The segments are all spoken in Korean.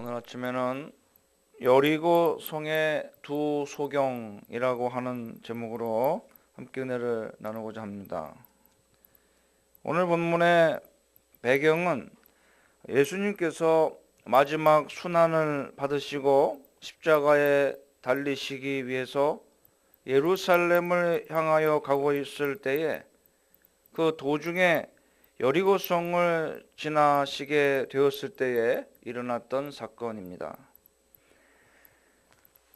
오늘 아침에는 여리고 성의 두 소경이라고 하는 제목으로 함께 은혜를 나누고자 합니다. 오늘 본문의 배경은 예수님께서 마지막 순환을 받으시고 십자가에 달리시기 위해서 예루살렘을 향하여 가고 있을 때에 그 도중에 여리고성을 지나시게 되었을 때에 일어났던 사건입니다.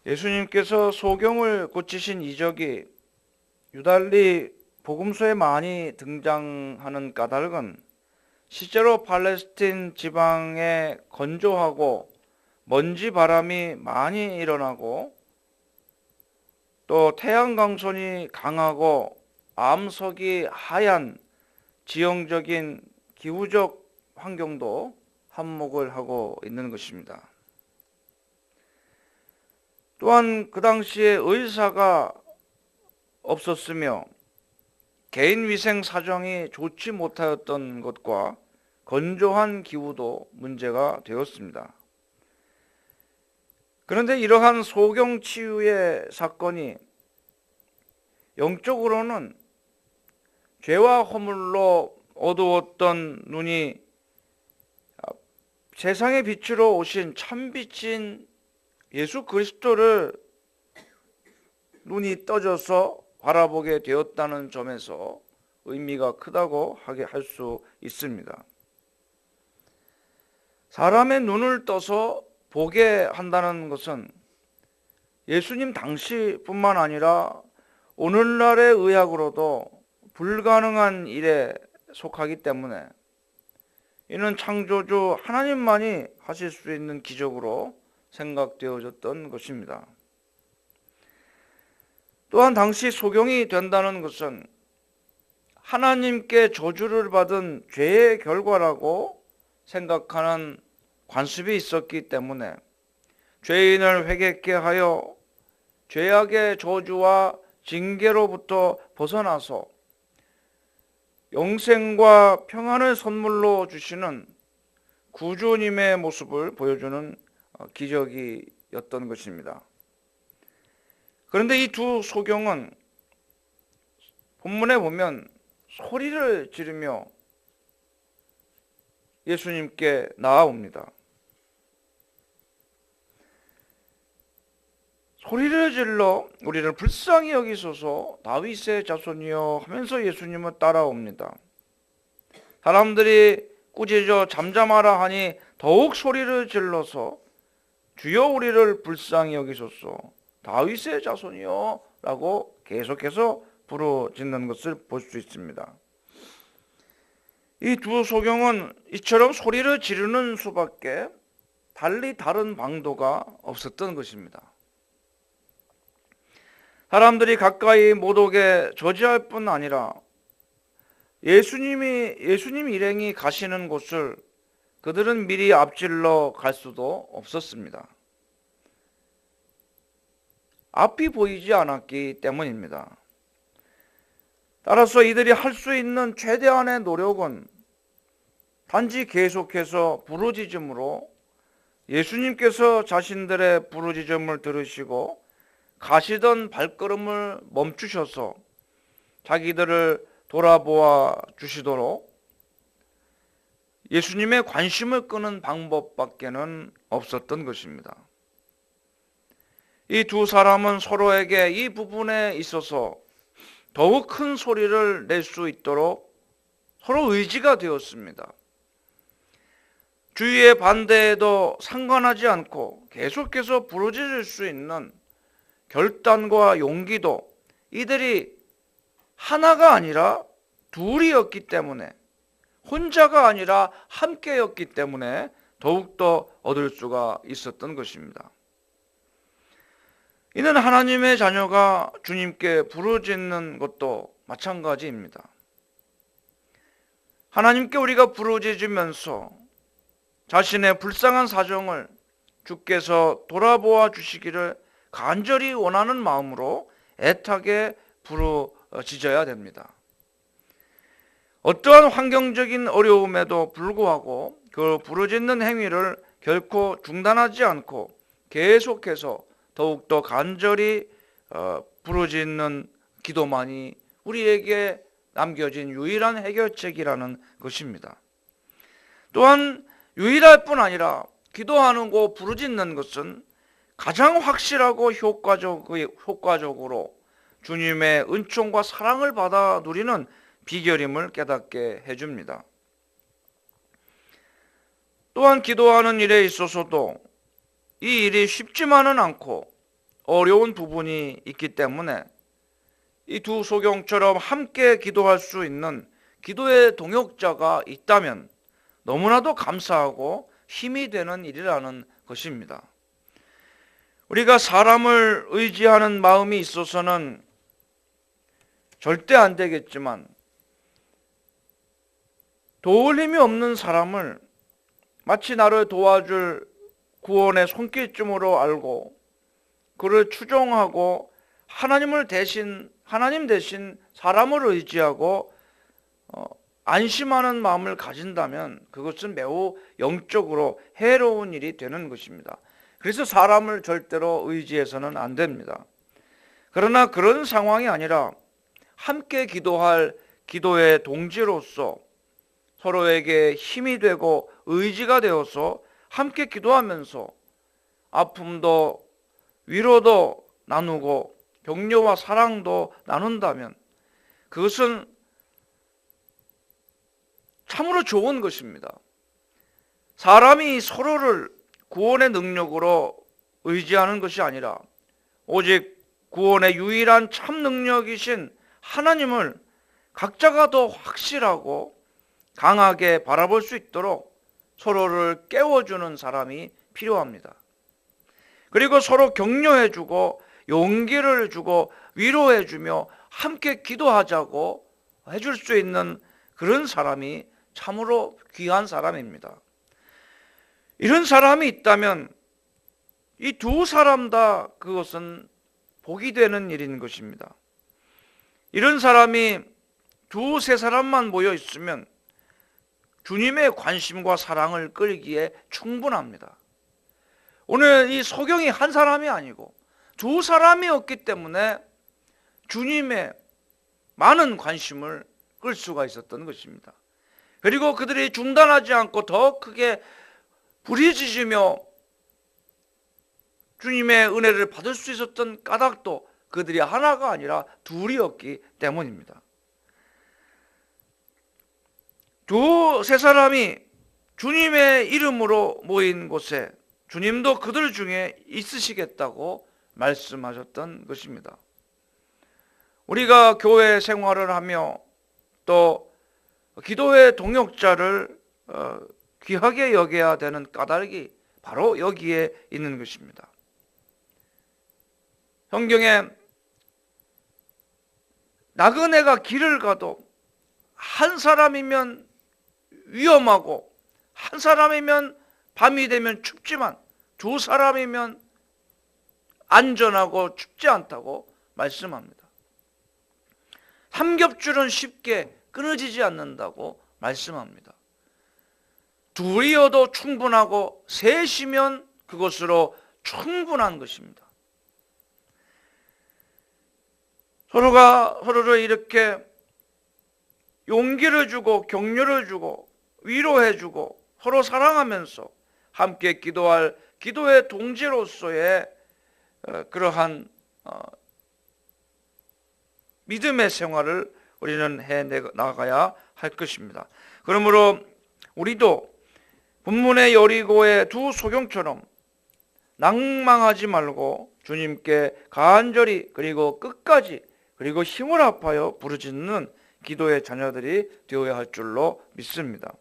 예수님께서 소경을 고치신 이적이 유달리 복음서에 많이 등장하는 까닭은 실제로 팔레스틴 지방에 건조하고 먼지 바람이 많이 일어나고 또 태양 광선이 강하고 암석이 하얀 지형적인 기후적 환경도 한몫을 하고 있는 것입니다. 또한 그 당시에 의사가 없었으며 개인위생 사정이 좋지 못하였던 것과 건조한 기후도 문제가 되었습니다. 그런데 이러한 소경치유의 사건이 영적으로는 죄와 허물로 어두웠던 눈이 세상의 빛으로 오신 참빛인 예수 그리스도를 눈이 떠져서 바라보게 되었다는 점에서 의미가 크다고 할 수 있습니다. 사람의 눈을 떠서 보게 한다는 것은 예수님 당시뿐만 아니라 오늘날의 의학으로도 불가능한 일에 속하기 때문에 이는 창조주 하나님만이 하실 수 있는 기적으로 생각되어졌던 것입니다. 또한 당시 소경이 된다는 것은 하나님께 저주를 받은 죄의 결과라고 생각하는 관습이 있었기 때문에 죄인을 회개케 하여 죄악의 저주와 징계로부터 벗어나서 영생과 평안을 선물로 주시는 구주님의 모습을 보여주는 기적이었던 것입니다. 그런데 이 두 소경은 본문에 보면 소리를 지르며 예수님께 나아옵니다. 소리를 질러 우리를 불쌍히 여기소서 다윗의 자손이여 하면서 예수님을 따라옵니다. 사람들이 꾸짖어 잠잠하라 하니 더욱 소리를 질러서 주여 우리를 불쌍히 여기소서 다윗의 자손이여 라고 계속해서 부르짖는 것을 볼 수 있습니다. 이 두 소경은 이처럼 소리를 지르는 수밖에 달리 다른 방도가 없었던 것입니다. 사람들이 가까이 못 오게 저지할 뿐 아니라 예수님 일행이 가시는 곳을 그들은 미리 앞질러 갈 수도 없었습니다. 앞이 보이지 않았기 때문입니다. 따라서 이들이 할 수 있는 최대한의 노력은 단지 계속해서 부르짖음으로 예수님께서 자신들의 부르짖음을 들으시고 가시던 발걸음을 멈추셔서 자기들을 돌아보아 주시도록 예수님의 관심을 끄는 방법밖에는 없었던 것입니다. 이 두 사람은 서로에게 이 부분에 있어서 더욱 큰 소리를 낼 수 있도록 서로 의지가 되었습니다. 주위의 반대에도 상관하지 않고 계속해서 부르짖을 수 있는 결단과 용기도 이들이 하나가 아니라 둘이었기 때문에, 혼자가 아니라 함께였기 때문에 더욱더 얻을 수가 있었던 것입니다. 이는 하나님의 자녀가 주님께 부르짖는 것도 마찬가지입니다. 하나님께 우리가 부르짖으면서 자신의 불쌍한 사정을 주께서 돌아보아 주시기를 간절히 원하는 마음으로 애타게 부르짖어야 됩니다. 어떠한 환경적인 어려움에도 불구하고 그 부르짖는 행위를 결코 중단하지 않고 계속해서 더욱더 간절히 부르짖는 기도만이 우리에게 남겨진 유일한 해결책이라는 것입니다. 또한 유일할 뿐 아니라 기도하는 거 부르짖는 것은 가장 확실하고 효과적으로 주님의 은총과 사랑을 받아 누리는 비결임을 깨닫게 해줍니다. 또한 기도하는 일에 있어서도 이 일이 쉽지만은 않고 어려운 부분이 있기 때문에 이 두 소경처럼 함께 기도할 수 있는 기도의 동역자가 있다면 너무나도 감사하고 힘이 되는 일이라는 것입니다. 우리가 사람을 의지하는 마음이 있어서는 절대 안 되겠지만 도울 힘이 없는 사람을 마치 나를 도와줄 구원의 손길쯤으로 알고 그를 추종하고 하나님 대신 사람을 의지하고 안심하는 마음을 가진다면 그것은 매우 영적으로 해로운 일이 되는 것입니다. 그래서 사람을 절대로 의지해서는 안 됩니다. 그러나 그런 상황이 아니라 함께 기도할 기도의 동지로서 서로에게 힘이 되고 의지가 되어서 함께 기도하면서 아픔도 위로도 나누고 격려와 사랑도 나눈다면 그것은 참으로 좋은 것입니다. 사람이 서로를 구원의 능력으로 의지하는 것이 아니라 오직 구원의 유일한 참 능력이신 하나님을 각자가 더 확실하고 강하게 바라볼 수 있도록 서로를 깨워주는 사람이 필요합니다. 그리고 서로 격려해주고 용기를 주고 위로해주며 함께 기도하자고 해줄 수 있는 그런 사람이 참으로 귀한 사람입니다. 이런 사람이 있다면 이 두 사람 다 그것은 복이 되는 일인 것입니다. 이런 사람이 두세 사람만 모여 있으면 주님의 관심과 사랑을 끌기에 충분합니다. 오늘 이 소경이 한 사람이 아니고 두 사람이었기 때문에 주님의 많은 관심을 끌 수가 있었던 것입니다. 그리고 그들이 중단하지 않고 더 크게 부르짖으며 주님의 은혜를 받을 수 있었던 까닭도 그들이 하나가 아니라 둘이었기 때문입니다. 두세 사람이 주님의 이름으로 모인 곳에 주님도 그들 중에 있으시겠다고 말씀하셨던 것입니다. 우리가 교회 생활을 하며 또 기도의 동역자를 귀하게 여겨야 되는 까닭이 바로 여기에 있는 것입니다. 성경에 나그네가 길을 가도 한 사람이면 위험하고 한 사람이면 밤이 되면 춥지만 두 사람이면 안전하고 춥지 않다고 말씀합니다. 삼겹줄은 쉽게 끊어지지 않는다고 말씀합니다. 둘이어도 충분하고 셋이면 그것으로 충분한 것입니다. 서로가 서로를 이렇게 용기를 주고 격려를 주고 위로해 주고 서로 사랑하면서 함께 기도할 기도의 동지로서의 그러한 믿음의 생활을 우리는 해나가야 할 것입니다. 그러므로 우리도 본문의 여리고의 두 소경처럼 낭망하지 말고 주님께 간절히 그리고 끝까지 그리고 힘을 합하여 부르짖는 기도의 자녀들이 되어야 할 줄로 믿습니다.